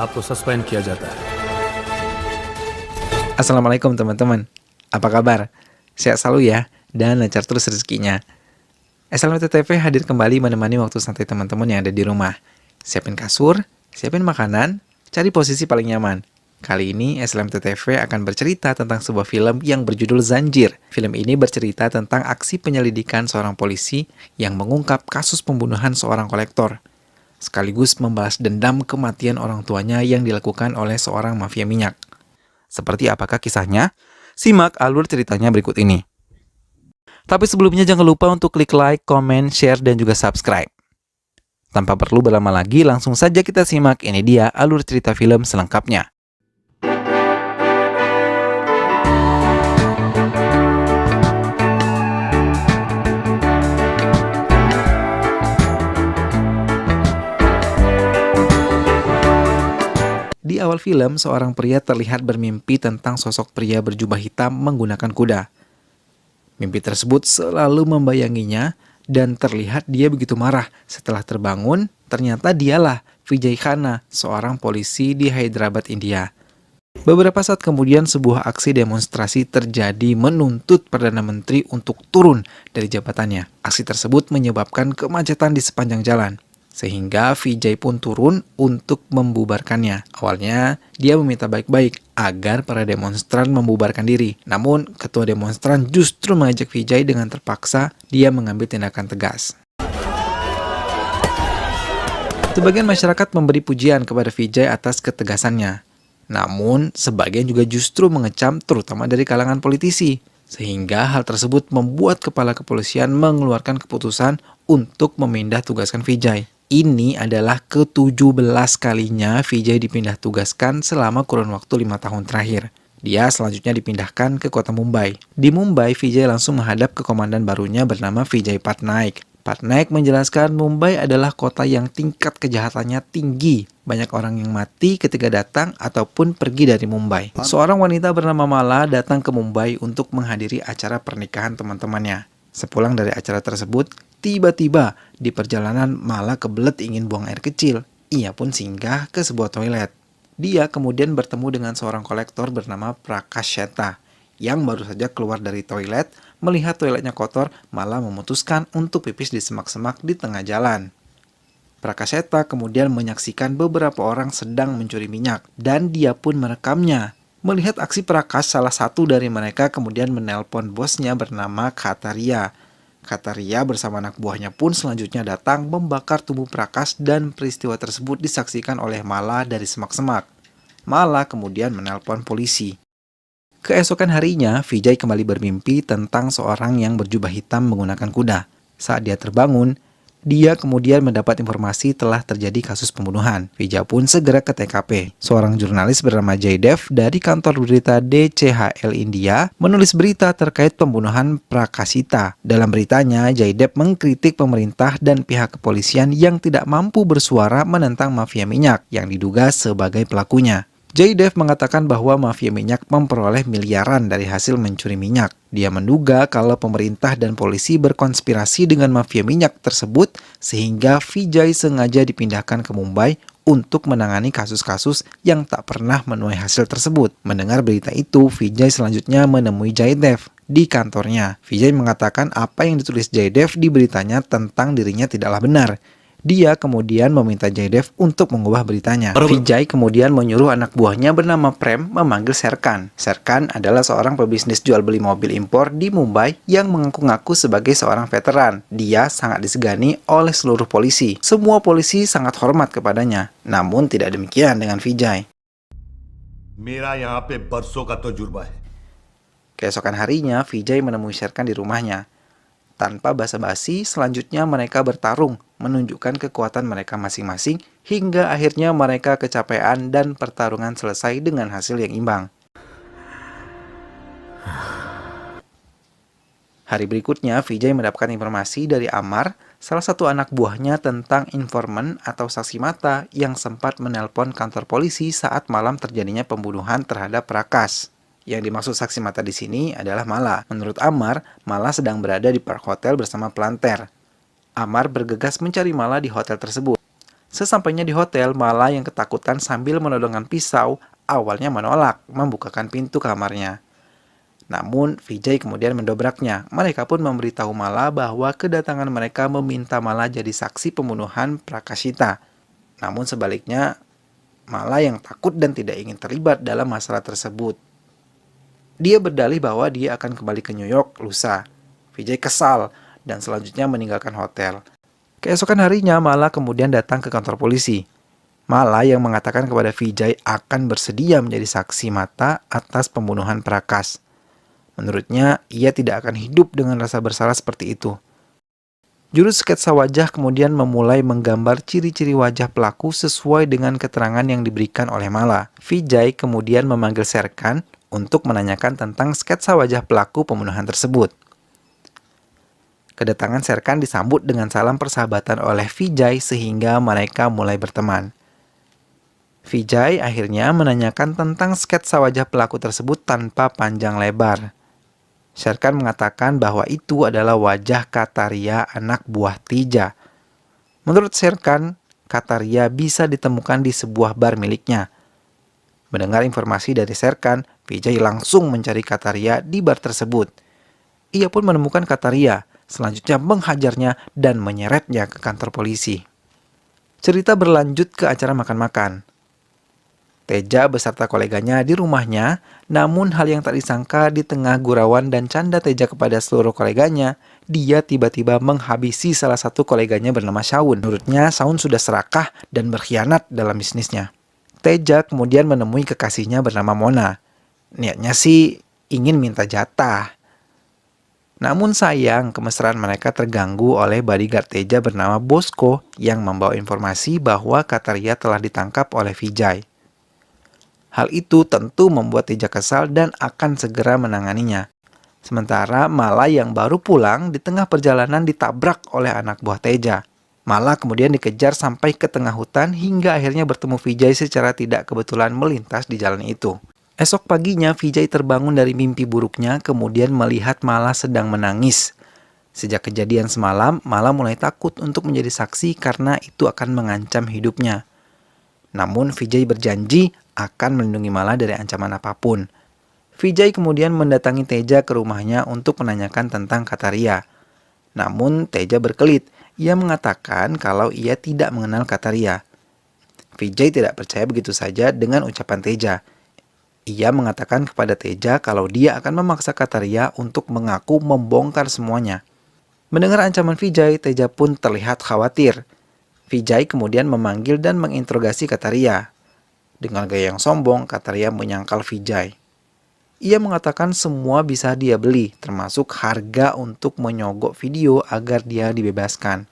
आपको सस्पेंड किया जाता है। Assalamualaikum teman-teman, apa kabar? Sehat selalu ya, dan lancar terus rezekinya. SLMTTV hadir kembali menemani waktu santai teman-teman yang ada di rumah. Siapin kasur, siapin makanan, cari posisi paling nyaman. Kali ini SLMTTV akan bercerita tentang sebuah film yang berjudul Zanjir. Film ini bercerita tentang aksi penyelidikan seorang polisi yang mengungkap kasus pembunuhan seorang kolektor, sekaligus membalas dendam kematian orang tuanya yang dilakukan oleh seorang mafia minyak. Seperti apakah kisahnya? Simak alur ceritanya berikut ini. Tapi sebelumnya jangan lupa untuk klik like, comment, share, dan juga subscribe. Tanpa perlu berlama lagi, langsung saja kita simak. Ini dia alur cerita film selengkapnya. Di awal film, seorang pria terlihat bermimpi tentang sosok pria berjubah hitam menggunakan kuda. Mimpi tersebut selalu membayanginya dan terlihat dia begitu marah. Setelah terbangun, ternyata dialah Vijay Khanna, seorang polisi di Hyderabad, India. Beberapa saat kemudian, sebuah aksi demonstrasi terjadi menuntut Perdana Menteri untuk turun dari jabatannya. Aksi tersebut menyebabkan kemacetan di sepanjang jalan, sehingga Vijay pun turun untuk membubarkannya. Awalnya, dia meminta baik-baik agar para demonstran membubarkan diri. Namun, ketua demonstran justru mengajak Vijay dengan terpaksa dia mengambil tindakan tegas. Sebagian masyarakat memberi pujian kepada Vijay atas ketegasannya. Namun, sebagian juga justru mengecam, terutama dari kalangan politisi. Sehingga hal tersebut membuat kepala kepolisian mengeluarkan keputusan untuk memindah tugaskan Vijay. Ini adalah ke-17 kalinya Vijay dipindah tugaskan selama kurun waktu 5 tahun terakhir. Dia selanjutnya dipindahkan ke kota Mumbai. Di Mumbai, Vijay langsung menghadap ke komandan barunya bernama Vijay Patnaik. Patnaik menjelaskan Mumbai adalah kota yang tingkat kejahatannya tinggi. Banyak orang yang mati ketika datang ataupun pergi dari Mumbai. Seorang wanita bernama Mala datang ke Mumbai untuk menghadiri acara pernikahan teman-temannya. Sepulang dari acara tersebut, tiba-tiba di perjalanan Mala kebelet ingin buang air kecil. Ia pun singgah ke sebuah toilet. Dia kemudian bertemu dengan seorang kolektor bernama Prakasheta yang baru saja keluar dari toilet. Melihat toiletnya kotor, Mala memutuskan untuk pipis di semak-semak di tengah jalan. Prakasheta kemudian menyaksikan beberapa orang sedang mencuri minyak dan dia pun merekamnya. Melihat aksi Prakash, salah satu dari mereka kemudian menelpon bosnya bernama Kataria. Kataria bersama anak buahnya pun selanjutnya datang membakar tubuh Prakash dan peristiwa tersebut disaksikan oleh Mala dari semak-semak. Mala kemudian menelpon polisi. Keesokan harinya, Vijay kembali bermimpi tentang seorang yang berjubah hitam menggunakan kuda. Saat dia terbangun, dia kemudian mendapat informasi telah terjadi kasus pembunuhan. Vijay pun segera ke TKP. Seorang jurnalis bernama Jaydev dari kantor berita DCHL India menulis berita terkait pembunuhan Prakashita. Dalam beritanya, Jaydev mengkritik pemerintah dan pihak kepolisian yang tidak mampu bersuara menentang mafia minyak yang diduga sebagai pelakunya. Jaydev mengatakan bahwa mafia minyak memperoleh miliaran dari hasil mencuri minyak. Dia menduga kalau pemerintah dan polisi berkonspirasi dengan mafia minyak tersebut sehingga Vijay sengaja dipindahkan ke Mumbai untuk menangani kasus-kasus yang tak pernah menuai hasil tersebut. Mendengar berita itu, Vijay selanjutnya menemui Jaydev di kantornya. Vijay mengatakan apa yang ditulis Jaydev di beritanya tentang dirinya tidaklah benar. Dia kemudian meminta Jaydev untuk mengubah beritanya. Vijay kemudian menyuruh anak buahnya bernama Prem memanggil Serkan. Serkan adalah seorang pebisnis jual beli mobil impor di Mumbai yang mengaku-ngaku sebagai seorang veteran. Dia sangat disegani oleh seluruh polisi. Semua polisi sangat hormat kepadanya. Namun tidak demikian dengan Vijay. Keesokan harinya, Vijay menemui Serkan di rumahnya. Tanpa basa-basi, selanjutnya mereka bertarung, menunjukkan kekuatan mereka masing-masing, hingga akhirnya mereka kecapean dan pertarungan selesai dengan hasil yang imbang. Hari berikutnya, Vijay mendapatkan informasi dari Amar, salah satu anak buahnya tentang informan atau saksi mata yang sempat menelpon kantor polisi saat malam terjadinya pembunuhan terhadap Prakash. Yang dimaksud saksi mata di sini adalah Mala. Menurut Amar, Mala sedang berada di park hotel bersama pelanter. Amar bergegas mencari Mala di hotel tersebut. Sesampainya di hotel, Mala yang ketakutan sambil menodongkan pisau awalnya menolak membukakan pintu kamarnya. Namun, Vijay kemudian mendobraknya. Mereka pun memberitahu Mala bahwa kedatangan mereka meminta Mala jadi saksi pembunuhan Prakashita. Namun sebaliknya, Mala yang takut dan tidak ingin terlibat dalam masalah tersebut. Dia berdalih bahwa dia akan kembali ke New York lusa. Vijay kesal dan selanjutnya meninggalkan hotel. Keesokan harinya, Mala kemudian datang ke kantor polisi. Mala yang mengatakan kepada Vijay akan bersedia menjadi saksi mata atas pembunuhan Prakash. Menurutnya, ia tidak akan hidup dengan rasa bersalah seperti itu. Juru sketsa wajah kemudian memulai menggambar ciri-ciri wajah pelaku sesuai dengan keterangan yang diberikan oleh Mala. Vijay kemudian memanggil Sherkan untuk menanyakan tentang sketsa wajah pelaku pembunuhan tersebut. Kedatangan Sherkan disambut dengan salam persahabatan oleh Vijay sehingga mereka mulai berteman. Vijay akhirnya menanyakan tentang sketsa wajah pelaku tersebut tanpa panjang lebar. Sherkan mengatakan bahwa itu adalah wajah Kataria, anak buah Teja. Menurut Sherkan, Kataria bisa ditemukan di sebuah bar miliknya. Mendengar informasi dari Sherkan, Vijay langsung mencari Kataria di bar tersebut. Ia pun menemukan Kataria, selanjutnya menghajarnya dan menyeretnya ke kantor polisi. Cerita berlanjut ke acara makan-makan. Teja beserta koleganya di rumahnya, namun hal yang tak disangka di tengah gurauan dan canda Teja kepada seluruh koleganya, dia tiba-tiba menghabisi salah satu koleganya bernama Shaun. Menurutnya, Shaun sudah serakah dan berkhianat dalam bisnisnya. Teja kemudian menemui kekasihnya bernama Mona. Niatnya sih ingin minta jatah. Namun sayang, kemesraan mereka terganggu oleh bodyguard Teja bernama Bosco yang membawa informasi bahwa Kataria telah ditangkap oleh Vijay. Hal itu tentu membuat Teja kesal dan akan segera menanganinya. Sementara Mala yang baru pulang di tengah perjalanan ditabrak oleh anak buah Teja. Mala kemudian dikejar sampai ke tengah hutan hingga akhirnya bertemu Vijay secara tidak kebetulan melintas di jalan itu. Esok paginya Vijay terbangun dari mimpi buruknya kemudian melihat Mala sedang menangis. Sejak kejadian semalam, Mala mulai takut untuk menjadi saksi karena itu akan mengancam hidupnya. Namun Vijay berjanji akan melindungi Mala dari ancaman apapun. Vijay kemudian mendatangi Teja ke rumahnya untuk menanyakan tentang Kataria. Namun Teja berkelit. Ia mengatakan kalau ia tidak mengenal Kataria. Vijay tidak percaya begitu saja dengan ucapan Teja. Ia mengatakan kepada Teja kalau dia akan memaksa Kataria untuk mengaku membongkar semuanya. Mendengar ancaman Vijay, Teja pun terlihat khawatir. Vijay kemudian memanggil dan menginterogasi Kataria. Dengan gaya yang sombong, Kataria menyangkal Vijay. Ia mengatakan semua bisa dia beli, termasuk harga untuk menyogok video agar dia dibebaskan.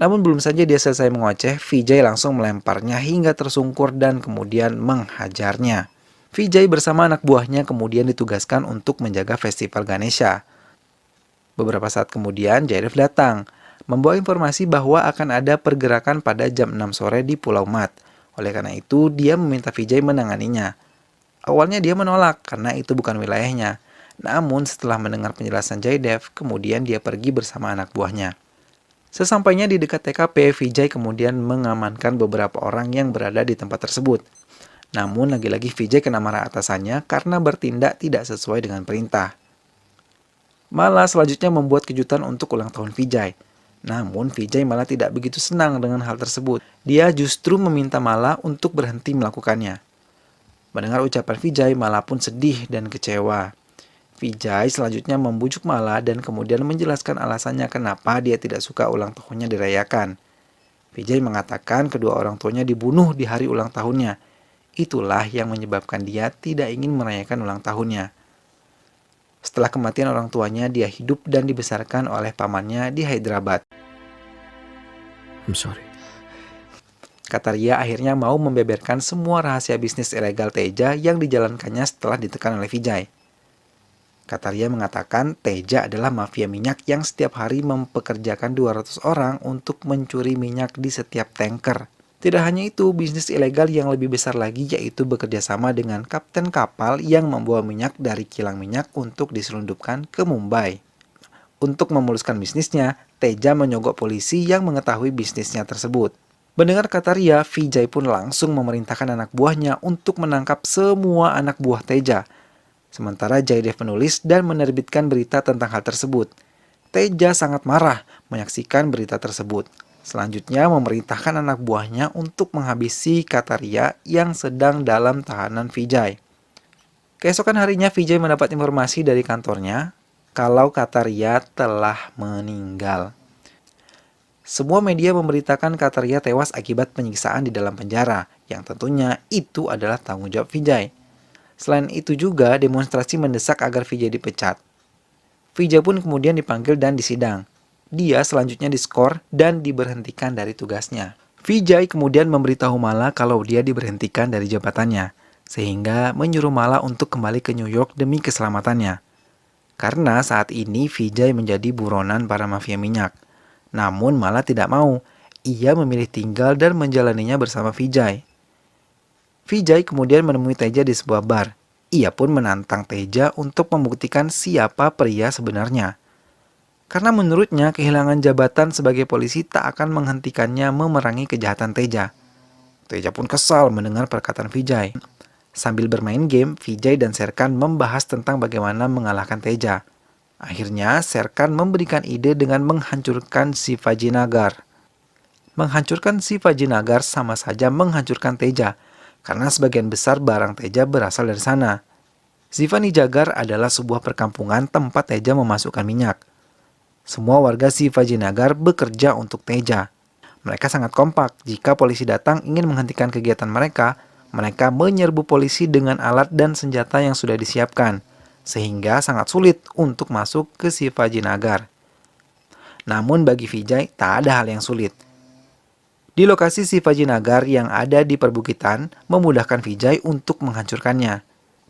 Namun belum saja dia selesai mengoceh, Vijay langsung melemparnya hingga tersungkur dan kemudian menghajarnya. Vijay bersama anak buahnya kemudian ditugaskan untuk menjaga festival Ganesha. Beberapa saat kemudian, Jaidev datang, membawa informasi bahwa akan ada pergerakan pada jam 6 sore di Pulau Mat. Oleh karena itu, dia meminta Vijay menanganinya. Awalnya dia menolak karena itu bukan wilayahnya. Namun setelah mendengar penjelasan Jaidev, kemudian dia pergi bersama anak buahnya. Sesampainya di dekat TKP, Vijay kemudian mengamankan beberapa orang yang berada di tempat tersebut. Namun lagi-lagi Vijay kena marah atasannya karena bertindak tidak sesuai dengan perintah. Mala selanjutnya membuat kejutan untuk ulang tahun Vijay. Namun Vijay malah tidak begitu senang dengan hal tersebut. Dia justru meminta Mala untuk berhenti melakukannya. Mendengar ucapan Vijay, Mala pun sedih dan kecewa. Vijay selanjutnya membujuk Mala dan kemudian menjelaskan alasannya kenapa dia tidak suka ulang tahunnya dirayakan. Vijay mengatakan kedua orang tuanya dibunuh di hari ulang tahunnya. Itulah yang menyebabkan dia tidak ingin merayakan ulang tahunnya. Setelah kematian orang tuanya, dia hidup dan dibesarkan oleh pamannya di Hyderabad. I'm sorry. Kataria akhirnya mau membeberkan semua rahasia bisnis ilegal Teja yang dijalankannya setelah ditekan oleh Vijay. Kataria mengatakan Teja adalah mafia minyak yang setiap hari mempekerjakan 200 orang untuk mencuri minyak di setiap tanker. Tidak hanya itu, bisnis ilegal yang lebih besar lagi yaitu bekerja sama dengan kapten kapal yang membawa minyak dari kilang minyak untuk diselundupkan ke Mumbai. Untuk memuluskan bisnisnya, Teja menyogok polisi yang mengetahui bisnisnya tersebut. Mendengar kata Ria, Vijay pun langsung memerintahkan anak buahnya untuk menangkap semua anak buah Teja. Sementara Jaydev menulis dan menerbitkan berita tentang hal tersebut. Teja sangat marah menyaksikan berita tersebut. Selanjutnya memerintahkan anak buahnya untuk menghabisi Kataria yang sedang dalam tahanan Vijay. Keesokan harinya Vijay mendapat informasi dari kantornya kalau Kataria telah meninggal. Semua media memberitakan Kataria tewas akibat penyiksaan di dalam penjara, yang tentunya itu adalah tanggung jawab Vijay. Selain itu juga demonstrasi mendesak agar Vijay dipecat. Vijay pun kemudian dipanggil dan disidang. Dia selanjutnya diskor dan diberhentikan dari tugasnya. Vijay kemudian memberitahu Mala kalau dia diberhentikan dari jabatannya, sehingga menyuruh Mala untuk kembali ke New York demi keselamatannya. Karena saat ini Vijay menjadi buronan para mafia minyak. Namun Mala tidak mau, ia memilih tinggal dan menjalaninya bersama Vijay. Vijay kemudian menemui Teja di sebuah bar. Ia pun menantang Teja untuk membuktikan siapa pria sebenarnya. Karena menurutnya kehilangan jabatan sebagai polisi tak akan menghentikannya memerangi kejahatan Teja. Teja pun kesal mendengar perkataan Vijay. Sambil bermain game, Vijay dan Serkan membahas tentang bagaimana mengalahkan Teja. Akhirnya, Serkan memberikan ide dengan menghancurkan Shivaji Nagar. Menghancurkan Shivaji Nagar sama saja menghancurkan Teja, karena sebagian besar barang Teja berasal dari sana. Shivaji Nagar adalah sebuah perkampungan tempat Teja memasukkan minyak. Semua warga Shivaji Nagar bekerja untuk Teja. Mereka sangat kompak. Jika polisi datang ingin menghentikan kegiatan mereka menyerbu polisi dengan alat dan senjata yang sudah disiapkan, sehingga sangat sulit untuk masuk ke Shivaji Nagar. Namun bagi Vijay tak ada hal yang sulit. Di lokasi Shivaji Nagar yang ada di perbukitan memudahkan Vijay untuk menghancurkannya.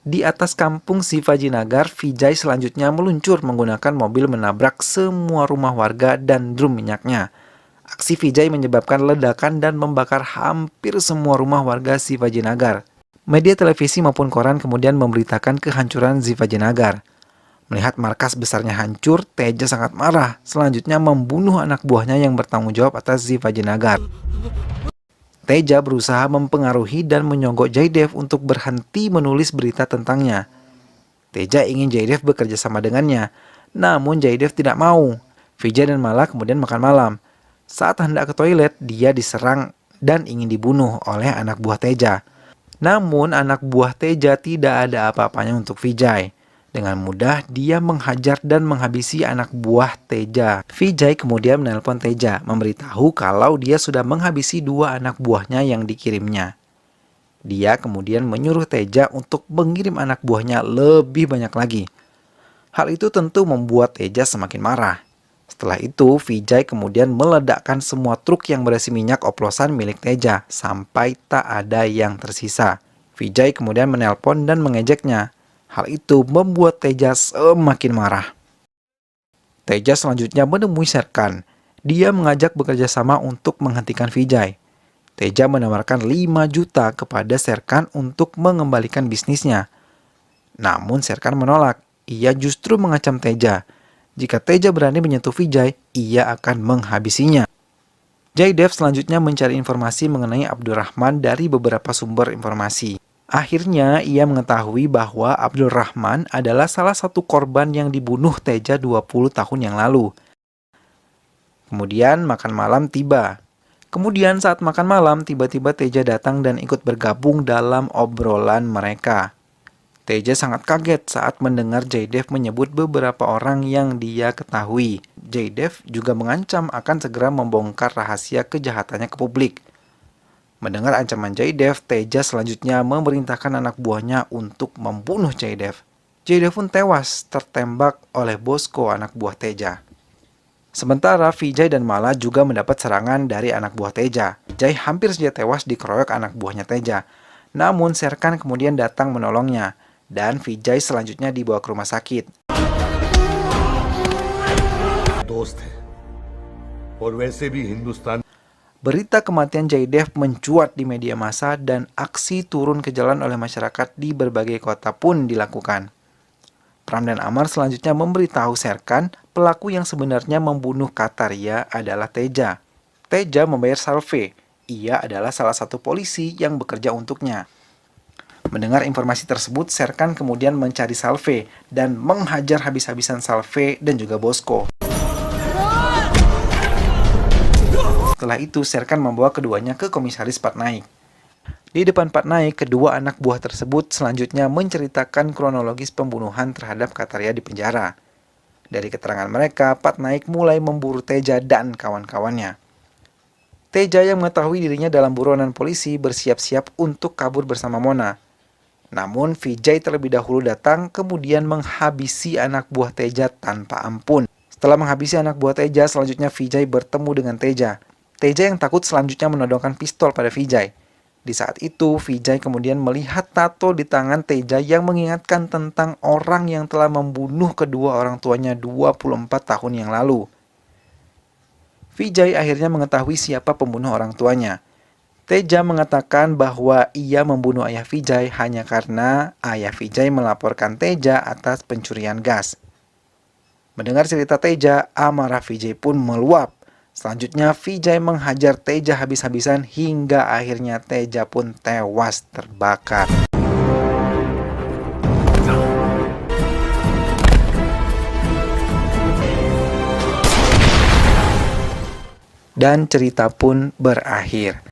Di atas kampung Shivaji Nagar, Vijay selanjutnya meluncur menggunakan mobil menabrak semua rumah warga dan drum minyaknya. Aksi Vijay menyebabkan ledakan dan membakar hampir semua rumah warga Shivaji Nagar. Media televisi maupun koran kemudian memberitakan kehancuran Shivaji Nagar. Melihat markas besarnya hancur, Teja sangat marah. Selanjutnya membunuh anak buahnya yang bertanggung jawab atas Shivaji Nagar. Teja berusaha mempengaruhi dan menyogok Jaydev untuk berhenti menulis berita tentangnya. Teja ingin Jaydev bekerja sama dengannya, namun Jaydev tidak mau. Vijay dan Mala kemudian makan malam. Saat hendak ke toilet, dia diserang dan ingin dibunuh oleh anak buah Teja. Namun anak buah Teja tidak ada apa-apanya untuk Vijay. Dengan mudah dia menghajar dan menghabisi anak buah Teja. Vijay kemudian menelpon Teja, memberitahu kalau dia sudah menghabisi 2 anak buahnya yang dikirimnya. Dia kemudian menyuruh Teja untuk mengirim anak buahnya lebih banyak lagi. Hal itu tentu membuat Teja semakin marah. Setelah itu, Vijay kemudian meledakkan semua truk yang berisi minyak oplosan milik Teja, sampai tak ada yang tersisa. Vijay kemudian menelpon dan mengejeknya. Hal itu membuat Teja semakin marah. Teja selanjutnya menemui Serkan. Dia mengajak bekerja sama untuk menghentikan Vijay. Teja menawarkan 5 juta kepada Serkan untuk mengembalikan bisnisnya. Namun Serkan menolak. Ia justru mengancam Teja. Jika Teja berani menyentuh Vijay, ia akan menghabisinya. Jaydev selanjutnya mencari informasi mengenai Abdurrahman dari beberapa sumber informasi. Akhirnya, ia mengetahui bahwa Abdurrahman adalah salah satu korban yang dibunuh Teja 20 tahun yang lalu. Kemudian makan malam tiba. Kemudian saat makan malam, tiba-tiba Teja datang dan ikut bergabung dalam obrolan mereka. Teja sangat kaget saat mendengar Jaydev menyebut beberapa orang yang dia ketahui. Jaydev juga mengancam akan segera membongkar rahasia kejahatannya ke publik. Mendengar ancaman Jaydev, Teja selanjutnya memerintahkan anak buahnya untuk membunuh Jaydev. Jaydev pun tewas tertembak oleh Bosko, anak buah Teja. Sementara Vijay dan Mala juga mendapat serangan dari anak buah Teja. Vijay hampir saja tewas dikeroyok anak buahnya Teja. Namun Serkan kemudian datang menolongnya. Dan Vijay selanjutnya dibawa ke rumah sakit. Berita kematian Jaydev mencuat di media massa dan aksi turun ke jalan oleh masyarakat di berbagai kota pun dilakukan. Pram dan Amar selanjutnya memberitahu Serkan pelaku yang sebenarnya membunuh Kataria adalah Teja. Teja membayar salve. ia adalah salah satu polisi yang bekerja untuknya. Mendengar informasi tersebut, Serkan kemudian mencari Salve dan menghajar habis-habisan Salve dan juga Bosko. Setelah itu, Serkan membawa keduanya ke komisaris Patnaik. Di depan Patnaik, kedua anak buah tersebut selanjutnya menceritakan kronologis pembunuhan terhadap Kataria di penjara. Dari keterangan mereka, Patnaik mulai memburu Teja dan kawan-kawannya. Teja yang mengetahui dirinya dalam buronan polisi bersiap-siap untuk kabur bersama Mona. Namun, Vijay terlebih dahulu datang kemudian menghabisi anak buah Teja tanpa ampun. Setelah menghabisi anak buah Teja, selanjutnya Vijay bertemu dengan Teja. Teja yang takut selanjutnya menodongkan pistol pada Vijay. Di saat itu, Vijay kemudian melihat tato di tangan Teja yang mengingatkan tentang orang yang telah membunuh kedua orang tuanya 24 tahun yang lalu. Vijay akhirnya mengetahui siapa pembunuh orang tuanya. Teja mengatakan bahwa ia membunuh ayah Vijay hanya karena ayah Vijay melaporkan Teja atas pencurian gas. Mendengar cerita Teja, amarah Vijay pun meluap. Selanjutnya, Vijay menghajar Teja habis-habisan hingga akhirnya Teja pun tewas terbakar. Dan cerita pun berakhir.